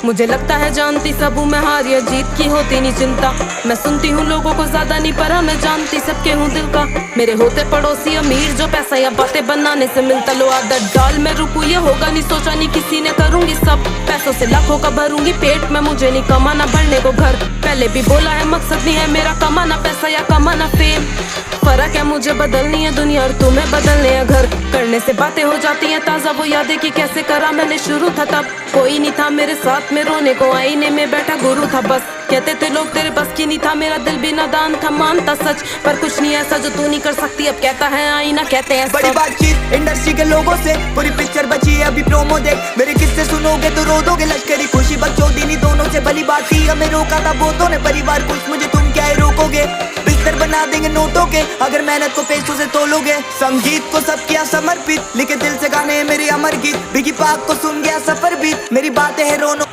मुझे लगता है जानती सब हूँ मैं, हार या जीत की होती नहीं चिंता। मैं सुनती हूँ लोगों को ज्यादा नहीं, पर मैं जानती सबके हूँ दिल का। मेरे होते पड़ोसी अमीर जो पैसा या बातें बनाने से मिलता, लो आदत डाल मैं रुकू ये होगा नहीं, सोचा नहीं किसी ने करूंगी सब। पैसों से लाखों का भरूंगी पेट में, मुझे नहीं कमाना बढ़ने को घर। पहले भी बोला है मकसद नहीं है मेरा कमाना पैसा या कमाना फेम। फर्क है मुझे बदलनी है दुनिया और तुम्हें बदलने है घर। करने से बातें हो जाती हैं ताजा, वो यादें कि कैसे करा मैंने शुरू था तब। कोई नहीं था मेरे साथ में रोने को, आईने में बैठा गुरु था बस। कहते थे लोग तेरे बस की नहीं था, मेरा दिल भी नादान था मानता सच। पर कुछ नहीं ऐसा जो तू नहीं कर सकती, अब कहता है आईना कहते हैं बड़ी बातचीत इंडस्ट्री के लोगों से, पूरी पिक्चर बची है अभी प्रोमो देख। मेरे किस्से सुनोगे तो रो दोगे, लश्करी खुशी बकचोदी दोनों से भली बात थी। हमें रोका था बहुतों ने परिवार कुछ, मुझे तुम क्या है रोकोगे। बिस्तर बना देंगे नोटों के अगर मेहनत को पैसों से तोलोगे। संगीत को सब किया समर्पित, लिखे दिल से गाने मेरे अमर गीत। बिगी पाक को सुन गया सफर बीत, मेरी बातें है रोनो